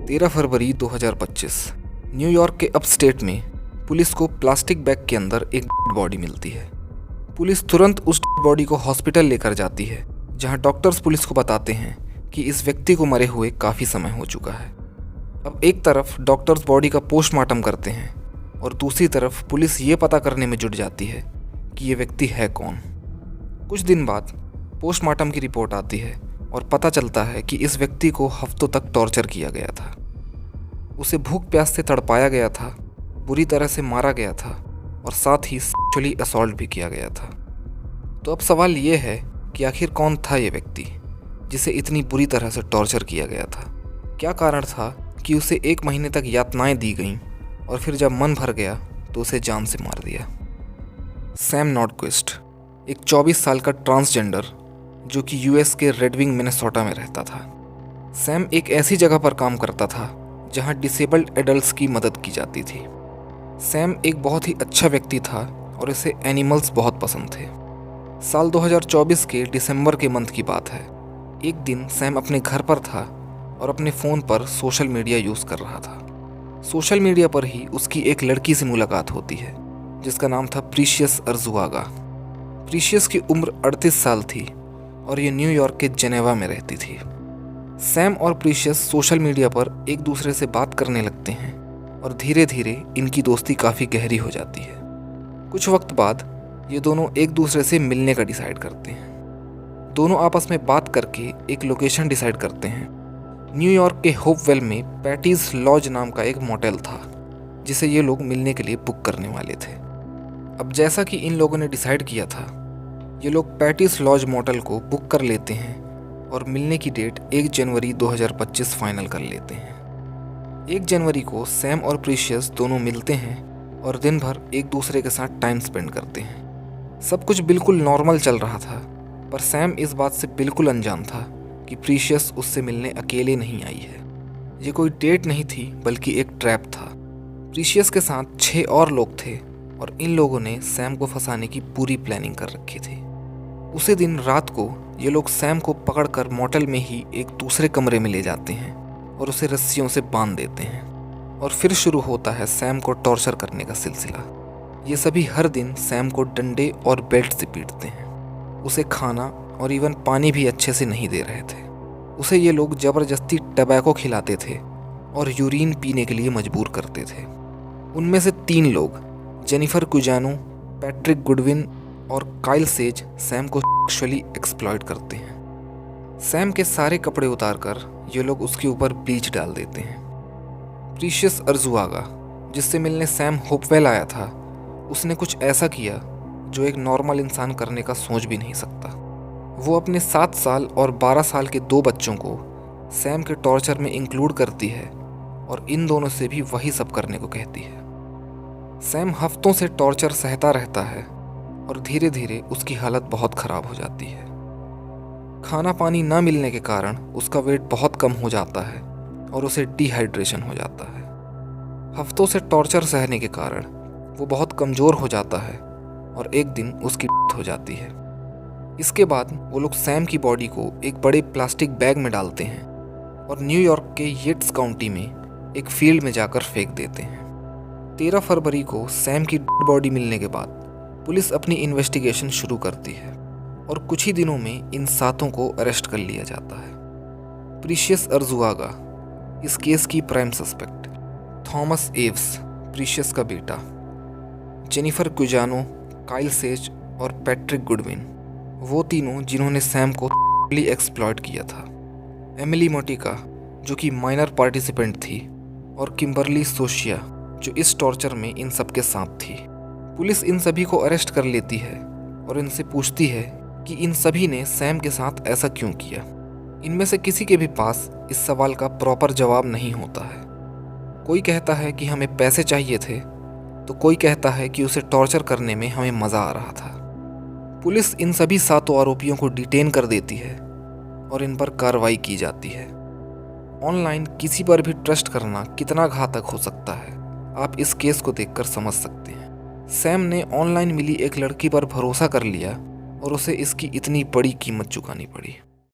13 फरवरी 2025 New York के upstate में police को प्लास्टिक बैग के अंदर एक बॉडी मिलती है। पुलिस तुरंत उस बॉडी को हॉस्पिटल लेकर जाती है, जहां डॉक्टर्स पुलिस को बताते हैं कि इस व्यक्ति को मरे हुए काफ़ी समय हो चुका है। अब एक तरफ डॉक्टर्स बॉडी का पोस्टमार्टम करते हैं और दूसरी तरफ पुलिस ये पता करने में जुट जाती है कि ये व्यक्ति है कौन। कुछ दिन बाद पोस्टमार्टम की रिपोर्ट आती है और पता चलता है कि इस व्यक्ति को हफ्तों तक टॉर्चर किया गया था। उसे भूख प्यास से तड़पाया गया था, बुरी तरह से मारा गया था और साथ ही सेक्सुअली असॉल्ट भी किया गया था। तो अब सवाल ये है कि आखिर कौन था ये व्यक्ति जिसे इतनी बुरी तरह से टॉर्चर किया गया था? क्या कारण था कि उसे 1 महीने तक यातनाएं दी गईं और फिर जब मन भर गया तो उसे जान से मार दिया? सैम नॉर्डक्विस्ट एक 24 साल का ट्रांसजेंडर जो कि यूएस के रेड विंग मिनेसोटा में रहता था। सैम एक ऐसी जगह पर काम करता था जहां डिसेबल्ड एडल्ट्स की मदद की जाती थी। सैम एक बहुत ही अच्छा व्यक्ति था और इसे एनिमल्स बहुत पसंद थे। साल 2024 के दिसंबर के मंथ की बात है। एक दिन सैम अपने घर पर था और अपने फ़ोन पर सोशल मीडिया यूज़ कर रहा था। सोशल मीडिया पर ही उसकी एक लड़की से मुलाकात होती है जिसका नाम था प्रीशियस अर्जुआगा। प्रीशियस की उम्र 38 साल थी और ये न्यूयॉर्क के जेनेवा में रहती थी। सैम और प्रीशियस सोशल मीडिया पर एक दूसरे से बात करने लगते हैं और धीरे धीरे इनकी दोस्ती काफ़ी गहरी हो जाती है। कुछ वक्त बाद ये दोनों एक दूसरे से मिलने का डिसाइड करते हैं। दोनों आपस में बात करके एक लोकेशन डिसाइड करते हैं। न्यूयॉर्क के होपवेल में पैटीज लॉज नाम का एक मोटेल था जिसे ये लोग मिलने के लिए बुक करने वाले थे। अब जैसा कि इन लोगों ने डिसाइड किया था, ये लोग पैटीज लॉज मोटेल को बुक कर लेते हैं और मिलने की डेट 1 जनवरी 2025 फाइनल कर लेते हैं। 1 जनवरी को सैम और प्रीशियस दोनों मिलते हैं और दिन भर एक दूसरे के साथ टाइम स्पेंड करते हैं। सब कुछ बिल्कुल नॉर्मल चल रहा था, पर सैम इस बात से बिल्कुल अनजान था कि प्रीशियस उससे मिलने अकेले नहीं आई है। ये कोई डेट नहीं थी बल्कि एक ट्रैप था। प्रीशियस के साथ 6 और लोग थे और इन लोगों ने सैम को फंसाने की पूरी प्लानिंग कर रखी थी। उसी दिन रात को ये लोग सैम को पकड़कर मोटेल में ही एक दूसरे कमरे में ले जाते हैं और उसे रस्सियों से बांध देते हैं और फिर शुरू होता है सैम को टॉर्चर करने का सिलसिला। ये सभी हर दिन सैम को डंडे और बेल्ट से पीटते हैं। उसे खाना और इवन पानी भी अच्छे से नहीं दे रहे थे। उसे ये लोग ज़बरदस्ती टबैको खिलाते थे और यूरिन पीने के लिए मजबूर करते थे। उनमें से 3 लोग जेनिफर कुजानो, पैट्रिक गुडविन और काइल सेज सैम को सेक्सुअली एक्सप्लॉइट करते हैं। सैम के सारे कपड़े उतारकर ये लोग उसके ऊपर ब्लीच डाल देते हैं। प्रीशियस अर्जुआगा जिससे मिलने सैम होपवेल आया था, उसने कुछ ऐसा किया जो एक नॉर्मल इंसान करने का सोच भी नहीं सकता। वो अपने 7 साल और 12 साल के 2 बच्चों को सैम के टॉर्चर में इंक्लूड करती है और इन दोनों से भी वही सब करने को कहती है। सैम हफ्तों से टॉर्चर सहता रहता है और धीरे धीरे उसकी हालत बहुत ख़राब हो जाती है। खाना पानी ना मिलने के कारण उसका वेट बहुत कम हो जाता है और उसे डिहाइड्रेशन हो जाता है। हफ्तों से टॉर्चर सहने के कारण वो बहुत कमज़ोर हो जाता है और एक दिन उसकी डेथ हो जाती है। इसके बाद वो लोग सैम की बॉडी को एक बड़े प्लास्टिक बैग में डालते हैं और न्यूयॉर्क के येट्स काउंटी में एक फील्ड में जाकर फेंक देते हैं। 13 फरवरी को सैम की बॉडी मिलने के बाद पुलिस अपनी इन्वेस्टिगेशन शुरू करती है और कुछ ही दिनों में इन 7 को अरेस्ट कर लिया जाता है। प्रीशियस अर्जुआगा इस केस की prime suspect, Thomas Aves precious का बेटा, जेनिफर कुजानो, काइल सेज और पैट्रिक गुडविन वो तीनों जिन्होंने सैम को एक्सप्लॉइट किया था, एमिली मोटिका जो कि माइनर पार्टिसिपेंट थी और किम्बरली सोशिया जो इस टॉर्चर में इन सब के साथ थी। पुलिस इन सभी को अरेस्ट कर लेती है और इनसे पूछती है कि इन सभी ने सैम के साथ ऐसा क्यों किया। इनमें से किसी के भी पास इस सवाल का प्रॉपर जवाब नहीं होता है। कोई कहता है कि हमें पैसे चाहिए थे, तो कोई कहता है कि उसे टॉर्चर करने में हमें मज़ा आ रहा था। पुलिस इन सभी 7 आरोपियों को डिटेन कर देती है और इन पर कार्रवाई की जाती है। ऑनलाइन किसी पर भी ट्रस्ट करना कितना घातक हो सकता है, आप इस केस को देखकर समझ सकते हैं। सैम ने ऑनलाइन मिली एक लड़की पर भरोसा कर लिया और उसे इसकी इतनी बड़ी कीमत चुकानी पड़ी।